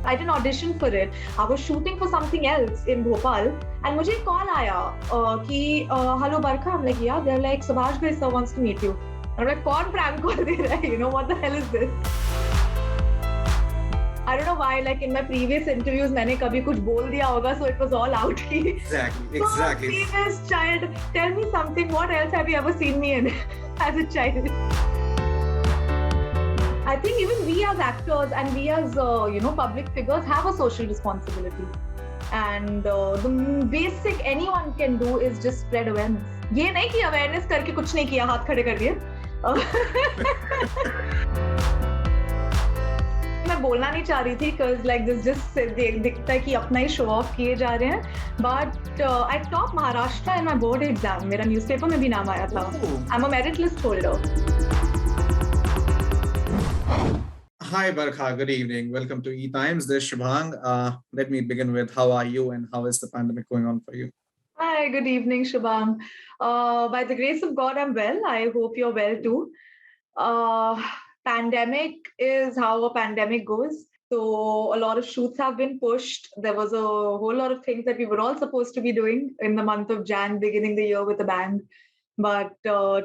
I didn't audition for it. I was shooting for something else in Bhopal, and मुझे एक call आया कि hello Barkha. I'm like, yeah. They're like, Subhash Ghai sir wants to meet you. I'm like, कौन prank call दे रहा है? You know, what the hell is this? I don't know why, like in my previous interviews, मैंने कभी कुछ बोल दिया होगा, so it was all out. Exactly. So, previous child, tell me something. What else have you ever seen me in as a child? I think even we as actors and we as public figures have a social responsibility. And the basic anyone can do is just spread awareness. ये नहीं कि awareness करके कुछ नहीं किया, हाथ खड़े कर दिए. मैं बोलना नहीं चाह रही थी because like this just दिखता है कि अपना ही show off किए जा रहे हैं. But I topped Maharashtra in my board exam. मेरा newspaper में भी नाम आया था. I'm a merit list holder. Hi Barkha, good evening. Welcome to E-Times. This is Shubhang. Let me begin with how are you and how is the pandemic going on for you? Hi, good evening, Shubham. By the grace of God, I'm well. I hope you're well too. Pandemic is how a pandemic goes. So a lot of shoots have been pushed. There was a whole lot of things that we were all supposed to be doing in the month of Jan, beginning the year with a bang. But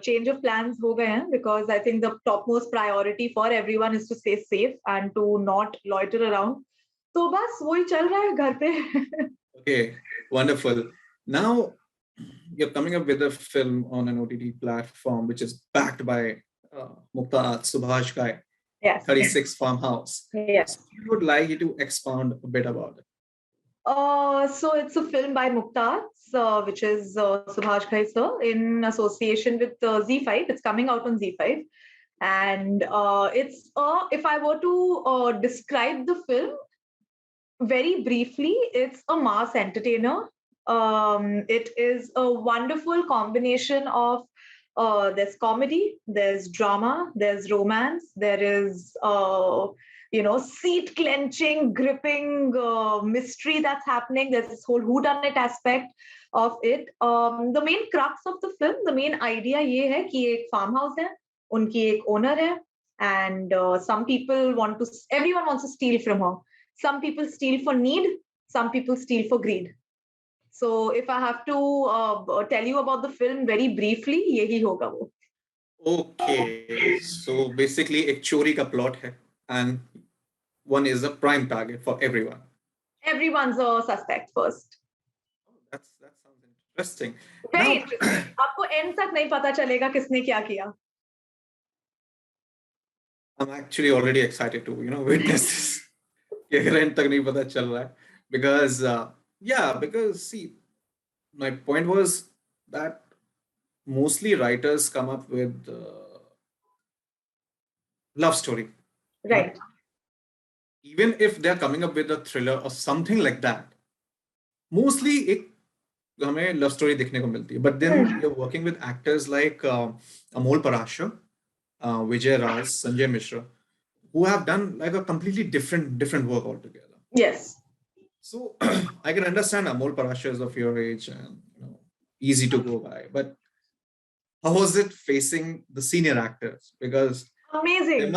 change of plans ho gaye hain because I think the topmost priority for everyone is to stay safe and to not loiter around. So bas wohi chal raha hai ghar pe. Okay, wonderful. Now you're coming up with a film on an OTT platform which is backed by Mukta Subhash Ghai. Yes. 36 Farmhouse. Yes. So I would like you to expound a bit about it. So it's a film by Mukta, which is Subhash Ghai sir, in association with ZEE5. It's coming out on ZEE5. And it's, if I were to describe the film very briefly, it's a mass entertainer. It is a wonderful combination of there's comedy, there's drama, there's romance, there is seat clenching, gripping mystery that's happening. There's this whole whodunit aspect of it. The main crux of the film, the main idea ये है कि एक farmhouse है, उनकी एक owner है, and everyone wants to steal from her. Some people steal for need, some people steal for greed. So if I have to tell you about the film very briefly, यही होगा वो. Okay, so basically एक चोरी का plot है and one is a prime target for everyone. Everyone's a suspect first. That sounds interesting. Very interesting. आपको end तक नहीं पता चलेगा किसने क्या किया. I'm actually already excited to witness this. End तक नहीं पता चल रहा है because see, my point was that mostly writers come up with love story. Right. Even if they're coming up with a thriller or something like that, mostly एक हमें love story देखने को मिलती है. But then you're working with actors like Amol Parashar, Vijay Raj, Sanjay Mishra, who have done like a completely different work altogether. Yes. So I can understand Amol Parashar is of your age and easy to go by. But how was it facing the senior actors? Because amazing.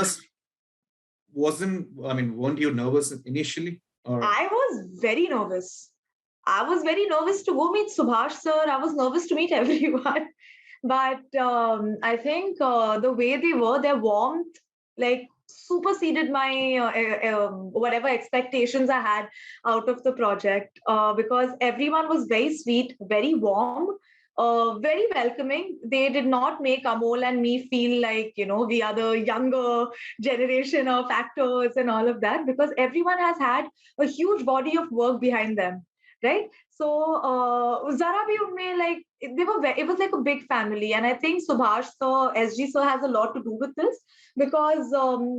Weren't you nervous initially? Or? I was very nervous. I was very nervous to go meet Subhash sir. I was nervous to meet everyone. But I think the way they were, their warmth, like superseded my whatever expectations I had out of the project because everyone was very sweet, very warm, very welcoming. They did not make Amol and me feel like, we are the younger generation of actors and all of that because everyone has had a huge body of work behind them. Right? So, Zara bhi unme like, it was like a big family. And I think Subhash sir, SG sir has a lot to do with this because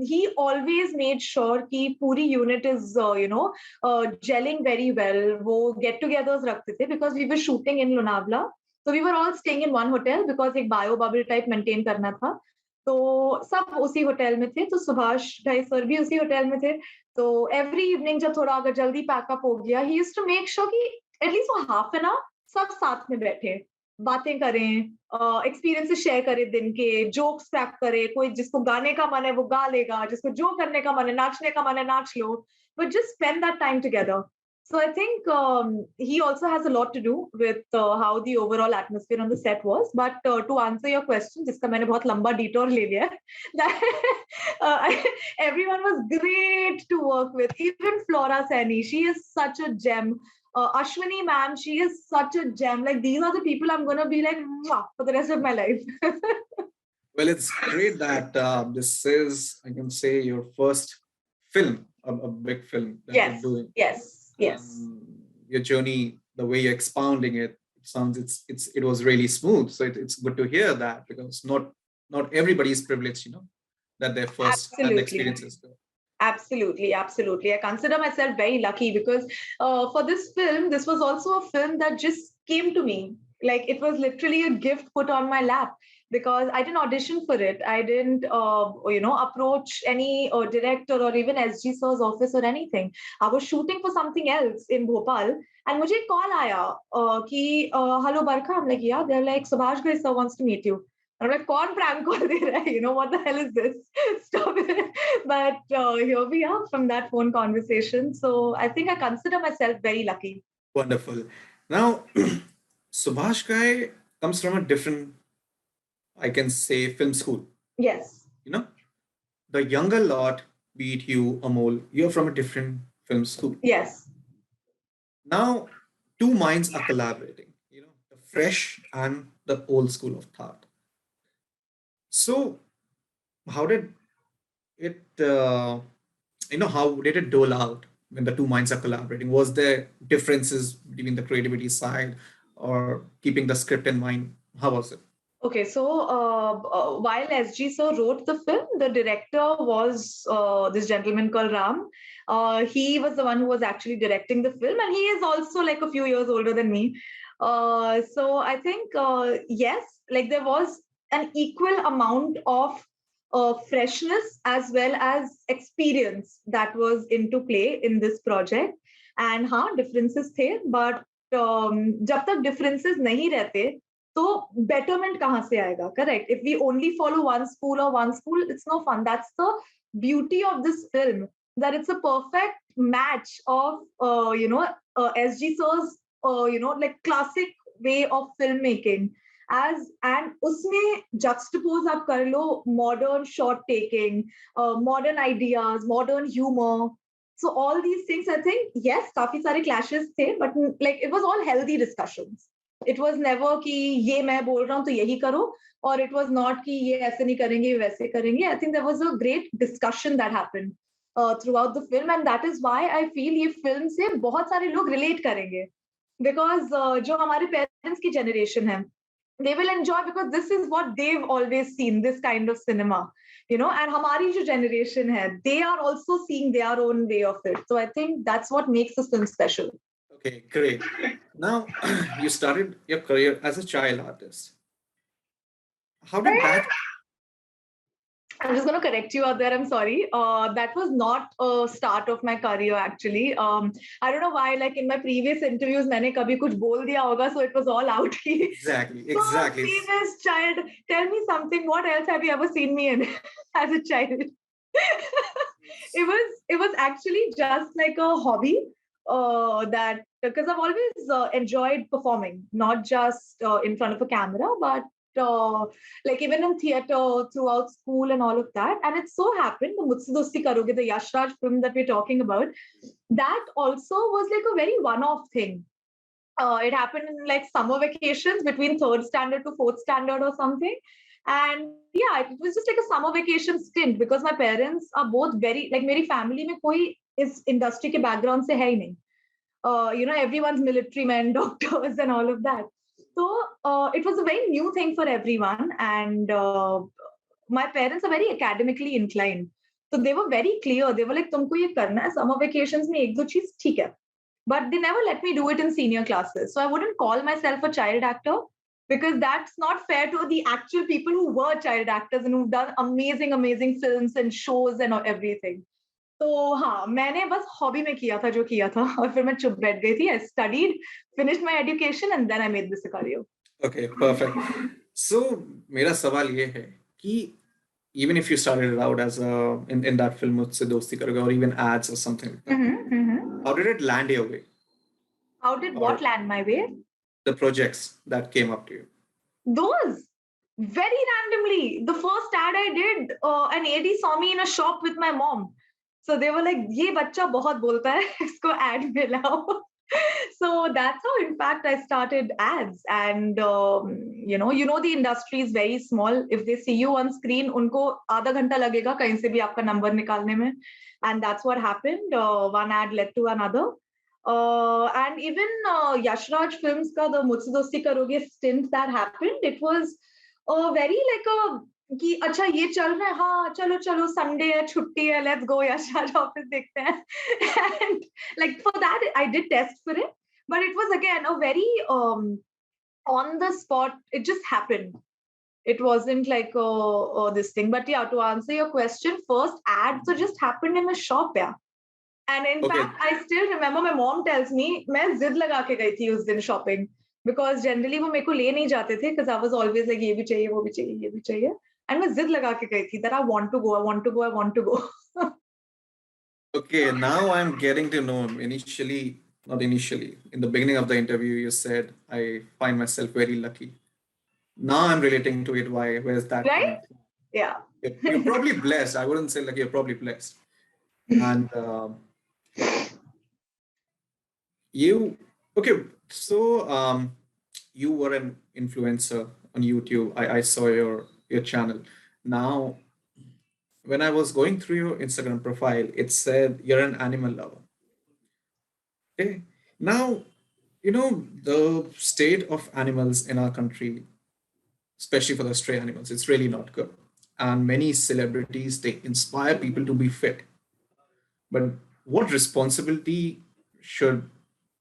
he always made sure that puri unit is, gelling very well. Wo get-togethers rakhte the because we were shooting in Lonavala. So we were all staying in one hotel because एक bio bubble type maintain करना था. तो सब उसी hotel में थे. तो सुभाष ढाई सर भी उसी होटल में थे. तो every evening जब थोड़ा अगर जल्दी पैकअप हो गया, he used to make sure कि at least for half an hour सब साथ में बैठे. बातें करें, एक्सपीरियंसेस शेयर करें दिन के, जोक्स क्रैक करें, कोई जिसको गाने का मन है वो गा लेगा, जिसको जो करने का मन है, नाचने का मन है नाच लो, but just spend that time together. So I think he also has a lot to do with how the overall atmosphere on the set was. But to answer your question, जिसका मैंने बहुत लंबा detour ले लिया है, that everyone was great to work with. Even Flora Saini, she is such a gem. Ashwini ma'am, she is such a gem. Like these are the people I'm gonna be like mwah, for the rest of my life. Well, it's great that this is, I can say, your first film, a big film that you're Yes, doing. yes, yes. Your journey, the way you're expounding it, sounds it was really smooth. So it's good to hear that, because not everybody is privileged, that their first and Absolutely. experiences. Absolutely, absolutely. I consider myself very lucky because for this film, this was also a film that just came to me. Like it was literally a gift put on my lap because I didn't audition for it. I didn't, approach any director or even SG sir's office or anything. I was shooting for something else in Bhopal, and मुझे एक call आया कि hello Barkha. I'm like, yeah. They're like, Subhash Ghai sir wants to meet you. I'm like, कौन prank call दे रहा है? What the hell is this? Stop it. But here we are from that phone conversation. So I think I consider myself very lucky. Wonderful. Now, Subhash Ghai comes from a different, I can say, film school. Yes. The younger lot, be it you, Amol, you're from a different film school. Yes. Now, two minds are collaborating, the fresh and the old school of thought. So, how did it, how did it dole out when the two minds are collaborating? Was there differences between the creativity side or keeping the script in mind? How was it? Okay, so while SG sir wrote the film, the director was this gentleman called Ram. He was the one who was actually directing the film, and he is also like a few years older than me. So I think yes, like there was an equal amount of freshness as well as experience that was into play in this project. And हाँ, differences थे, but जब तक differences नहीं रहते तो betterment कहाँ से आएगा? Correct. If we only follow one school, it's no fun. That's the beauty of this film, that it's a perfect match of SG sir's like classic way of filmmaking as, and उसमें juxtapose आप कर लो modern shot taking, modern ideas, modern humor. So all these things, I think, yes, काफी सारे clashes थे, but like it was all healthy discussions. It was never कि ये मैं बोल रहा हूँ तो यही करो, or it was not कि ये ऐसे नहीं करेंगे वैसे करेंगे. I think there was a great discussion that happened throughout the film, and that is why I feel ये film से बहुत सारे लोग relate करेंगे, because जो हमारे parents की generation है, they will enjoy because this is what they've always seen, this kind of cinema, and hamari jo generation hai, they are also seeing their own way of it. So I think that's what makes this film special. Okay, great. Now, you started your career as a child artist. How did that? I'm just going to correct you out there. I'm sorry. That was not a start of my career, actually. I don't know why, like in my previous interviews, मैंने कभी कुछ बोल दिया होगा, so it was all out. Exactly. So, famous child, tell me something. What else have you ever seen me in as a child? It was actually just like a hobby. That because I've always enjoyed performing, not just in front of a camera, but like even in theater throughout school and all of that. And it so happened the Mujhse Dosti Karoge, the Yash Raj film that we're talking about, that also was like a very one-off thing. It happened in like summer vacations between third standard to fourth standard or something. And yeah, it was just like a summer vacation stint because my parents are both very, like मेरी family में कोई इस industry के background से है ही नहीं. Everyone's military men, doctors and all of that. So it was a very new thing for everyone. And my parents are very academically inclined. So they were very clear. They were like, तुमको ये करना है summer vacations में एक दो चीज ठीक है. But they never let me do it in senior classes. So I wouldn't call myself a child actor because that's not fair to the actual people who were child actors and who've done amazing, amazing films and shows and everything. तो हाँ, मैंने बस hobby में किया था जो किया था और फिर मैं चुप बैठ गई थी. I studied, finished my education, and then I made this a career. Okay, perfect. So मेरा सवाल ये है कि even if you started it out as a in that film मुझसे दोस्ती करोगे or even ads or something like that, how did it land your way How did what or land my way? the projects that came up to you? Those very randomly. The first ad I did, an AD saw me in a shop with my mom. So they were like, "ये बच्चा बहुत बोलता है, इसको ad में लाओ." So that's how, in fact, I started ads. And you know, the industry is very small. If they see you on screen, उनको आधा घंटा लगेगा कहीं से भी आपका number निकालने में. And that's what happened. One ad led to another. And even Yashraj Films ka the Mujhse Dosti Karoge stint that happened, it was very like a कि अच्छा ये चल रहा है, हाँ चलो चलो संडे है छुट्टी है, लेट्स गो यशराज ऑफिस देखते हैं. And like for that I did test for it, but it was again a very on the spot, it just happened. It wasn't like this thing. But yeah, to answer your question, first ads so just happened in a shop. Yeah. And in Okay, fact, I still remember my mom tells me मैं जिद लगा के गई थी उस दिन shopping, because generally वो मेरे को ले नहीं जाते थे, because I was always like ये भी चाहिए वो भी चाहिए ये भी चाहिए, and मैं जिद लगा के गई थी that I want to go, I want to go, I want to go. okay, now I'm getting to know initially, not initially, in the beginning of the interview, you said, I find myself very lucky. Now I'm relating to it. Where's that Right? coming from? Yeah. You're probably blessed. I wouldn't say like you're probably blessed. And you, okay, so you were an influencer on YouTube. I saw your channel. Now, when I was going through your Instagram profile, it said you're an animal lover. Okay. Now, the state of animals in our country, especially for the stray animals, it's really not good. And many celebrities, they inspire people to be fit. But what responsibility should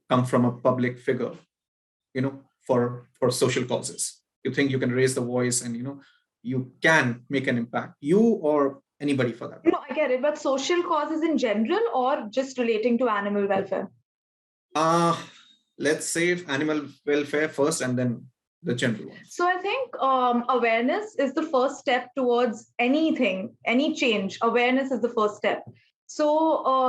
come from a public figure, for social causes? You think you can raise the voice and you can make an impact, you or anybody for that matter. No, I get it, but social causes in general or just relating to animal welfare? Uh let's say animal welfare first and then the general ones. So I think awareness is the first step towards anything, any change. Awareness is the first step. So,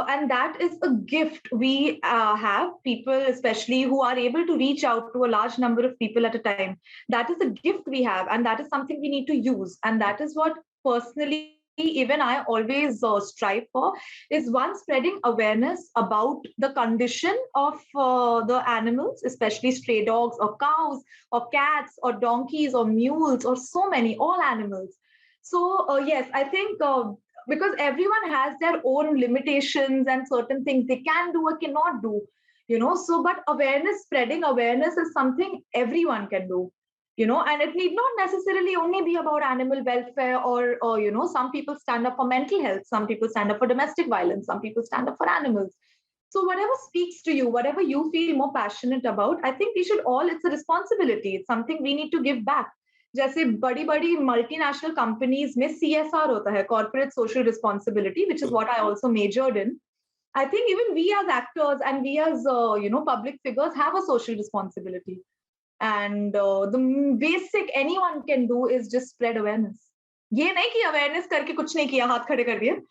and that is a gift we have, people, especially who are able to reach out to a large number of people at a time. That is a gift we have, and that is something we need to use. And that is what personally, even I always strive for, is one, spreading awareness about the condition of the animals, especially stray dogs or cows or cats or donkeys or mules or so many, all animals. So yes, I think because everyone has their own limitations and certain things they can do or cannot do, so but awareness, spreading awareness is something everyone can do, and it need not necessarily only be about animal welfare, or some people stand up for mental health, some people stand up for domestic violence, some people stand up for animals. So whatever speaks to you, whatever you feel more passionate about, I think we should all, it's a responsibility. It's something we need to give back. जैसे बड़ी बड़ी multinational companies में CSR होता है, corporate social responsibility, which is what I also majored in. I think even we as actors and we as public figures have a social responsibility. And the basic anyone can do is just spread awareness. ये नहीं कि awareness करके कुछ नहीं किया, हाथ खड़े कर दिए.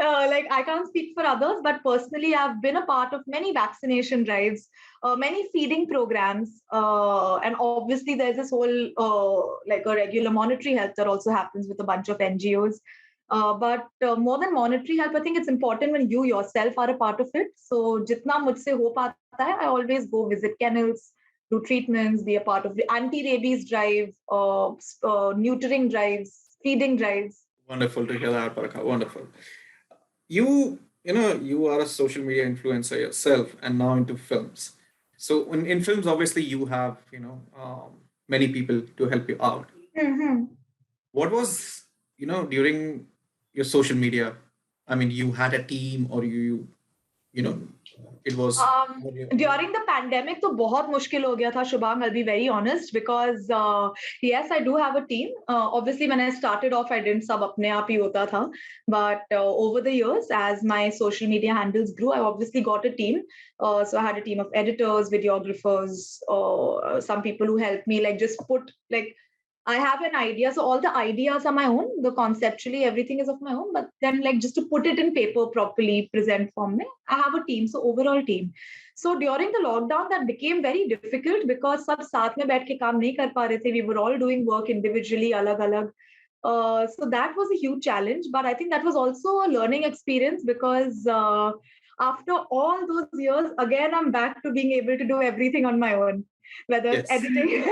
Like I can't speak for others, but personally I've been a part of many vaccination drives, many feeding programs, and obviously there's this whole like a regular monetary help that also happens with a bunch of NGOs. But more than monetary help, I think it's important when you yourself are a part of it. So jitna mujhse ho pata hai, I always go visit kennels, do treatments, be a part of the anti-rabies drive, neutering drives, feeding drives. Wonderful to hear that, Parka. Wonderful. You are a social media influencer yourself and now into films. So in films, obviously you have, many people to help you out. Mm-hmm. What was, during your social media? I mean, you had a team or you you know, it was During the pandemic तो बहुत मुश्किल हो गया था Shubhang. I'll be very honest because yes, I do have a team. Obviously when I started off I didn't सब अपने आप ही होता था, but over the years as my social media handles grew, I obviously got a team. So I had a team of editors, videographers, some people who helped me like just put like I have an idea, so all the ideas are my own. The conceptually everything is of my own, but then like just to put it in paper properly, present form में, I have a team. So overall team. So during the lockdown, that became very difficult because सब साथ में बैठ के काम नहीं कर पा रहे थे. We were all doing work individually, अलग अलग. So that was a huge challenge, but I think that was also a learning experience because after all those years, again I'm back to being able to do everything on my own, whether it's yes. editing,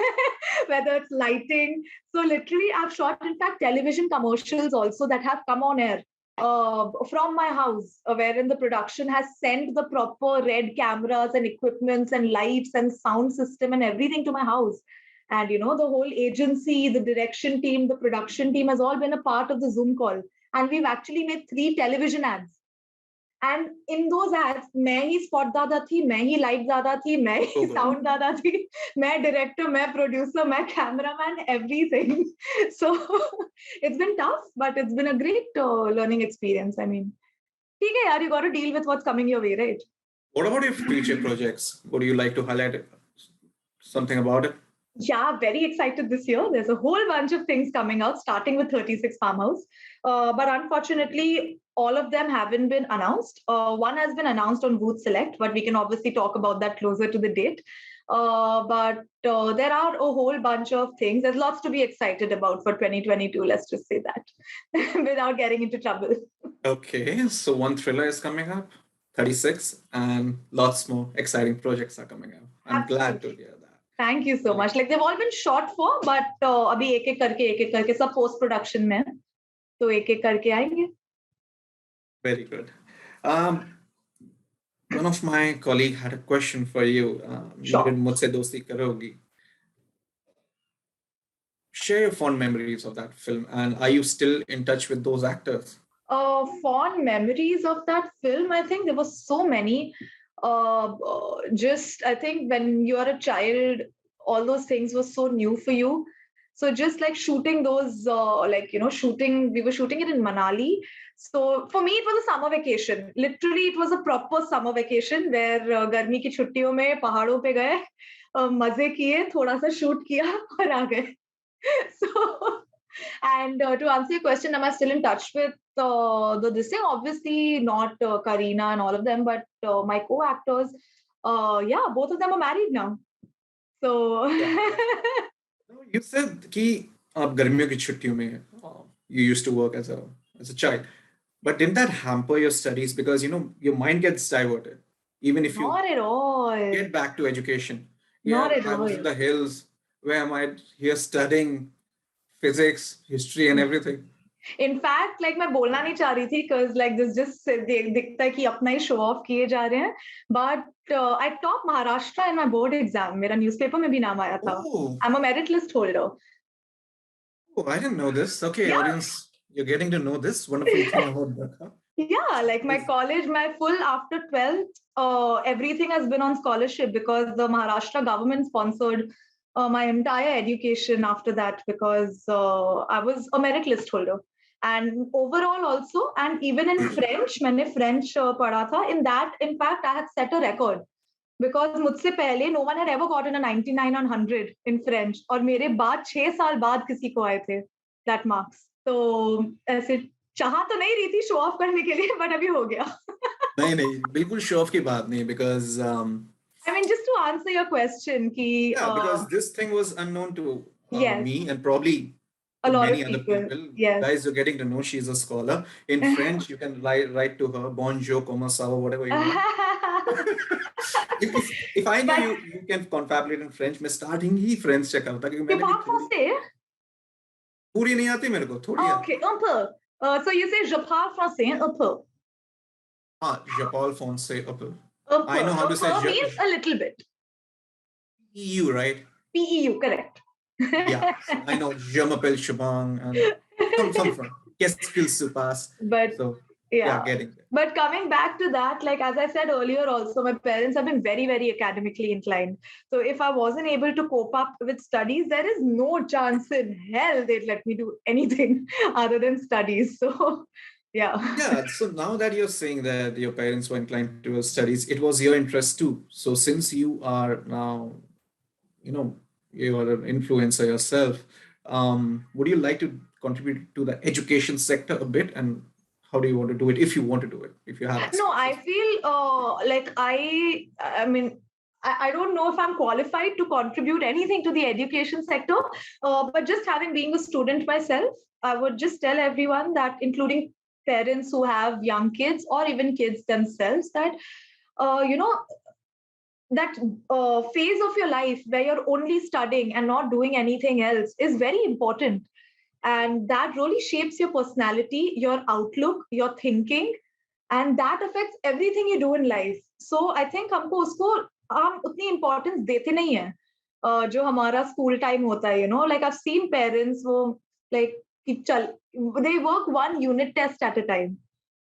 whether it's lighting. So literally, I've shot, in fact, television commercials also that have come on air from my house, wherein the production has sent the proper red cameras and equipments and lights and sound system and everything to my house. And you know, the whole agency, the direction team, the production team has all been a part of the Zoom call. And we've actually made 3 television ads. And in those ads, मैं ही spot दादा थी, मैं ही light दादा थी, मैं ही sound दादा थी, मैं director, मैं producer, मैं cameraman, everything. So it's been tough, but it's been a great learning experience. I mean, ठीक है यार, you got to deal with what's coming your way, right? What about your future projects? Would you like to highlight something about it? Yeah, very excited this year. There's a whole bunch of things coming out, starting with 36 Farmhouse. But unfortunately, all of them haven't been announced. One has been announced on Booth Select, but we can obviously talk about that closer to the date. But there are a whole bunch of things. There's lots to be excited about for 2022, let's just say that, without getting into trouble. Okay, so one thriller is coming up, 36, and lots more exciting projects are coming up. I'm glad to hear that. Thank you so much. Like they've all been shot for, but अभी एक करके सब post production में, तो एक करके आएंगे. Very good. One of my colleague had a question for you. Sure. मुझसे दोस्ती करोगी? Share your fond memories of that film, and are you still in touch with those actors? Fond memories of that film, I think there were so many. Just I think when you are a child, all those things were so new for you. So just like shooting those, we were shooting it in Manali. So for me, it was a summer vacation. Literally, it was a proper summer vacation where गर्मी की छुट्टियों में पहाड़ों पे गए, मजे किए, थोड़ा सा shoot किया और आ गए. So, and to answer your question, am I still in touch with this thing? Obviously, not Karina and all of them, but my co-actors. Yeah, both of them are married now. So. You said कि आप गर्मियों की छुट्टियों में you used to work as a child, but didn't that hamper your studies because your mind gets diverted even if you Not at all. get back to education? Not at I was all. in the hills. Where am I here studying physics, history, and everything? In fact, like मैं बोलना नहीं चाह रही थी because like this just दिखता है कि अपना ही show off किए जा रहे हैं. But I topped Maharashtra in my board exam. मेरा newspaper में भी नाम आया था. Oh. I'm a merit list holder. Oh, I didn't know this. Okay, Yeah. Audience, you're getting to know this wonderful thing about Dhaka. Yeah, like my college, my full after 12th, everything has been on scholarship because the Maharashtra government sponsored my entire education after that because I was a merit list holder. And overall also, and even in French, मैंने French पढ़ा था. In that, in fact, I had set a record because मुझसे पहले no one had ever gotten a 99 on 100 in French. और मेरे बाद 6 साल बाद किसी को आए थे that marks. तो ऐसे चाहा तो नहीं रही थी शो ऑफ करने के लिए, बट अभी हो गया. नहीं बिल्कुल शो ऑफ की बात नहीं because I mean just to answer your question कि because this thing was unknown to yes. me and probably a lot many of other people. Yes. Guys, you're getting to know she's a scholar. In French, you can write to her bonjour, comment ça va, whatever you want. if I know you can confabulate in French, मैं starting ही French से करता क्योंकि मैंने भी पूरी नहीं आती मेरे को, थोड़ी आती. Okay, un peu. So you say je parle français un peu. Je parle français un peu. I know how to say means a little bit. PEU, right? PEU, correct. Yeah, so I know je m'appelle Shubhang and some from qu'est-ce qu'il se passe. But so Yeah. getting there. But coming back to that, like as I said earlier, also, my parents have been very, very academically inclined. So if I wasn't able to cope up with studies, there is no chance in hell they'd let me do anything other than studies. So, yeah. Yeah, so now that you're saying that your parents were inclined towards studies, it was your interest too. So since you are now, you know, you are an influencer yourself, would you like to contribute to the education sector a bit? And how do you want to do it if you want to do it, if you have No, aspirations? I feel like I mean, I don't know if I'm qualified to contribute anything to the education sector, but just having being a student myself, I would just tell everyone that, including parents who have young kids or even kids themselves, that you know that phase of your life where you're only studying and not doing anything else is very important, and that really shapes your personality, your outlook, your thinking, and that affects everything you do in life. So I think हमको उसको हम उतनी importance देते नहीं हैं जो हमारा school time होता है, like I've seen parents वो like कि चल they work one unit test at a time,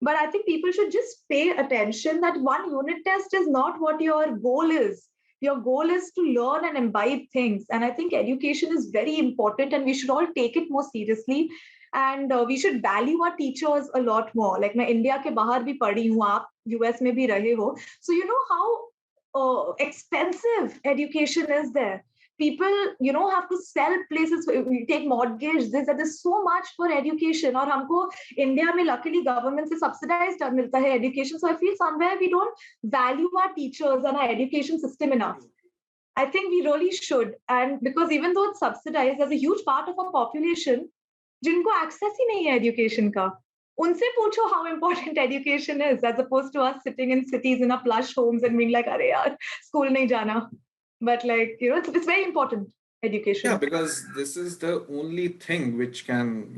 but I think people should just pay attention that one unit test is not what your goal is. Your goal is to learn and imbibe things. And I think education is very important and we should all take it more seriously. And we should value our teachers a lot more. Like मैं India के बाहर भी पढ़ी हूँ, आप US में भी रहे हो. So you know how expensive education is there. People have to sell places, we take mortgage, there's so much for education, और हमको India में luckily government से subsidized मिलता है education. So I feel somewhere we don't value our teachers and our education system enough. I think we really should. And because even though it's subsidized, there's a huge part of our population जिनको access ही नहीं है education का. उनसे पूछो how important education is, as opposed to us sitting in cities in our plush homes and being like, अरे यार school नहीं जाना. But like, it's very important, education. Yeah, because this is the only thing which can,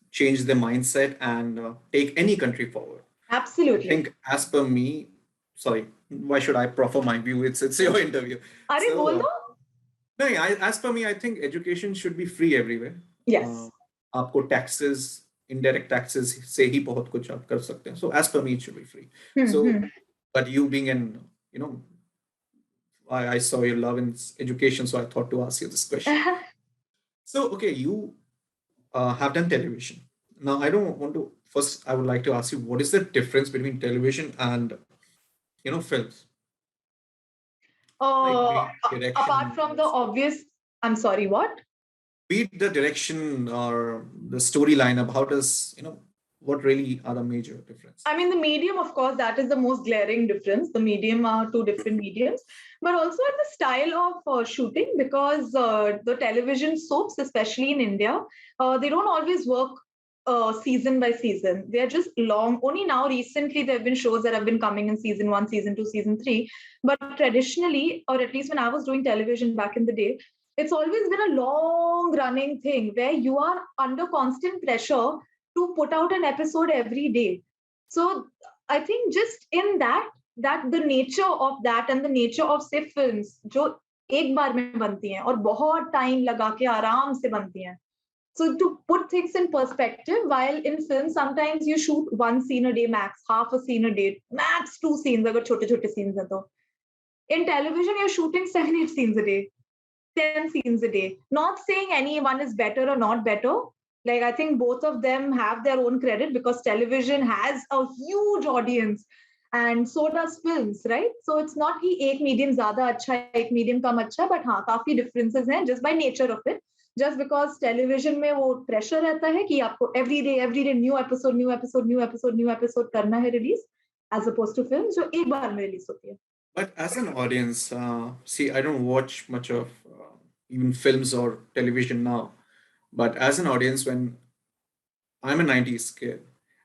change the mindset and take any country forward. I Absolutely. think, as per me, sorry, why should I proffer my view? It's your interview. अरे So, बोल दो. no, as per me, I think education should be free everywhere. Yes. आपको taxes, indirect taxes से ही बहुत कुछ आप कर सकते हैं. So as per me, it should be free. So, but you being an, I saw your love in education, so I thought to ask you this question. So, okay, you have done television. Now, I don't want to. First, I would like to ask you, what is the difference between television and, films? Like direction, Apart from the obvious, I'm sorry, what? be it the direction or the storyline of how does, what really are the major difference? I mean, the medium, of course, that is the most glaring difference. The medium are two different mediums, but also in the style of shooting, because the television soaps, especially in India, they don't always work season by season. They're just long. Only now, recently, there have been shows that have been coming in season 1, season 2, season 3. But traditionally, or at least when I was doing television back in the day, it's always been a long running thing where you are under constant pressure to put out an episode every day. So I think just in that the nature of that and the nature of say films जो एक बार में बनती हैं और बहुत time लगा के आराम से बनती हैं. So to put things in perspective, while in film sometimes you shoot one scene a day max, half a scene a day, max 2 scenes अगर छोटे छोटे scenes हैं तो. In television you're shooting 7-8 scenes a day, 10 scenes a day. Not saying any one is better or not better. Like I think both of them have their own credit because television has a huge audience and so does films, right? So it's not कि एक medium ज़्यादा अच्छा है, एक medium कम अच्छा है, but हाँ काफी differences हैं just by nature of it. Just because television में वो pressure रहता है कि आपको every day new episode करना है release, as opposed to films जो एक बार में release होती है. But as an audience, see, I don't watch much of even films or television now. But as an audience, when I'm a 90s kid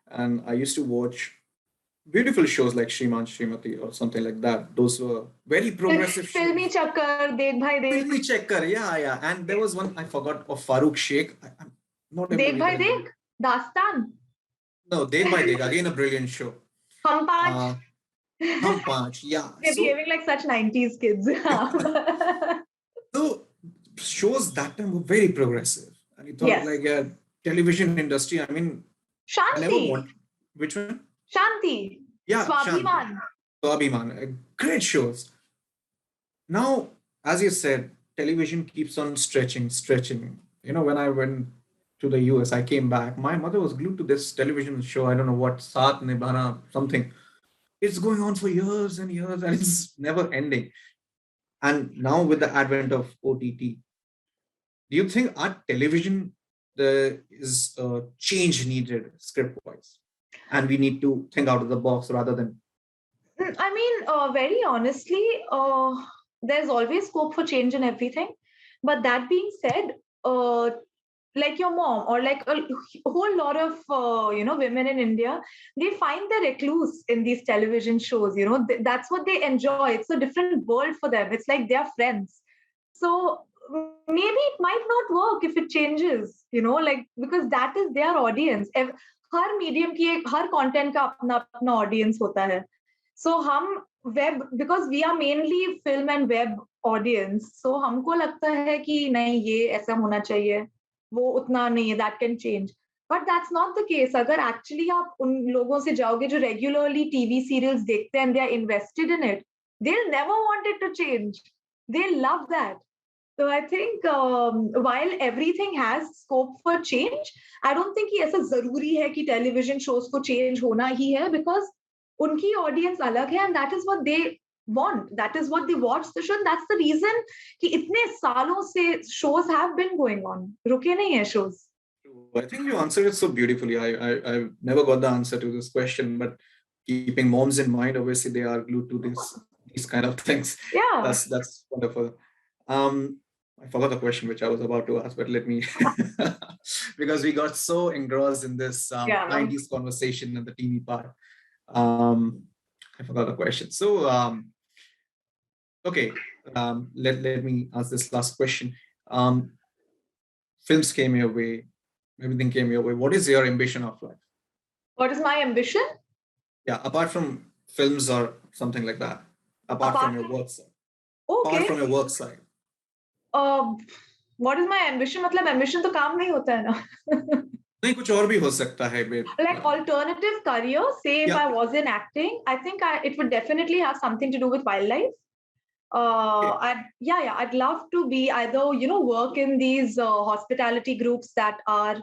and I used to watch beautiful shows like Shriman Srimati or something like that, those were very progressive shows. Filmi Chakkar, Dekh Bhai Dekh. Filmi Chakkar, yeah. And there was one I forgot of Farooq Sheikh. I'm not able Dekh to Bhai get it. Dekh, Dastan. No, Dekh Bhai Dekh, again a brilliant show. Hum Paanch. Hum Paanch, yeah. They're behaving like such 90s kids. So shows that time were very progressive. And you thought Yes. like television industry, I mean, I never Shanti. want. Which one? Shanti. Yeah, Shanti. Swabhiman. Swabhiman. Great shows. Now, as you said, television keeps on stretching. When I went to the US, I came back. My mother was glued to this television show. I don't know what, Saat Nibhana, something. It's going on for years and years, and it's never ending. And now with the advent of OTT, do you think our television there is a change needed script wise, and we need to think out of the box rather than I mean, very honestly, there's always scope for change in everything. But that being said, like your mom or like a whole lot of women in India, they find their recluse in these television shows. That's what they enjoy. It's a different world for them. It's like they're friends. So maybe it might not work if it changes. Like because that is their audience. Her medium की हर content का अपना अपना audience होता है. So हम web because we are mainly film and web audience, so हमको लगता है कि नहीं ये ऐसा होना चाहिए, वो उतना नहीं है, that can change. But that's not the case. अगर एक्चुअली आप उन लोगों से जाओगे जो रेगुलरली टीवी सीरियल्स देखते हैं, they are invested in it, they will never want it to change. They love that. So I think while everything has scope for change, I don't think कि ऐसा जरूरी है कि टेलीविजन शोज को change होना ही है, because उनकी audience अलग है, and that is what they want, that is what they watch the show, and that's the reason कि इतने सालों से shows have been going on, रुके नहीं है shows. I think you answered it so beautifully. I've never got the answer to this question, but keeping moms in mind, obviously they are glued to these kind of things. Yeah. That's wonderful. I forgot the question which I was about to ask, but let me because we got so engrossed in this 90s conversation and the TV part. I forgot the question. So okay, let me ask this last question. Films came your way, everything came your way. What is your ambition of life? What is my ambition? Yeah, apart from films or something like that. Apart from your work side. Okay. Apart from your work side. What is my ambition? मतलब ambition तो काम नहीं होता है ना. नहीं, कुछ और भी हो सकता है. Like alternative career, say if I was in acting, I think it would definitely have something to do with wildlife. I'd love to be either, work in these hospitality groups that are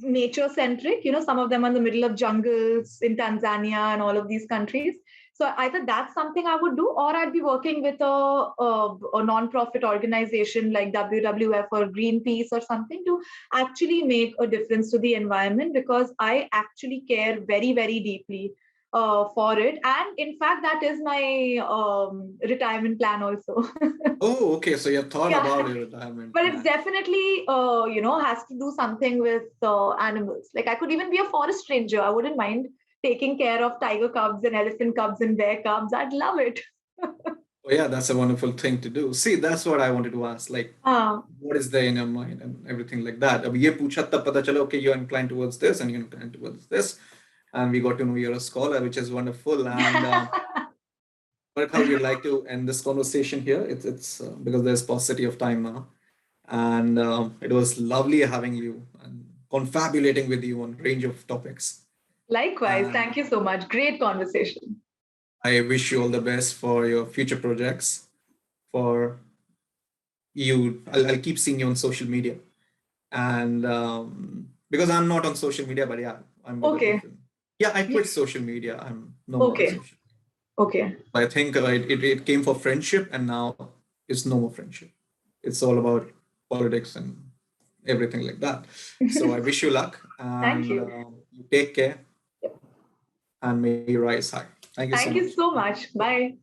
nature centric. Some of them are in the middle of jungles in Tanzania and all of these countries. So either that's something I would do, or I'd be working with a non-profit organization like WWF or Greenpeace or something to actually make a difference to the environment, because I actually care very, very deeply for it. And in fact, that is my retirement plan also. Oh, okay. So you have thought about your retirement but plan. it's definitely, has to do something with animals. Like I could even be a forest ranger. I wouldn't mind taking care of tiger cubs and elephant cubs and bear cubs. I'd love it. Oh, yeah, that's a wonderful thing to do. See, that's what I wanted to ask. Like, what is there in your mind and everything like that? अब ये पूछा तब पता चला, okay, you're inclined towards this and you're inclined towards this. And we got to know you're a scholar, which is wonderful. And but how we'd like to end this conversation here. It's because there's paucity of time now. And it was lovely having you and confabulating with you on a range of topics. Likewise. Thank you so much. Great conversation. I wish you all the best for your future projects. For you, I'll keep seeing you on social media. And because I'm not on social media, but yeah, I'm okay. Yeah, I quit social media. I'm no more on social media. Okay. I think it came for friendship, and now it's no more friendship. It's all about politics and everything like that. So I wish you luck. And, thank you. You take care. And may you rise high. Thank you so much. Thank you so much. Bye.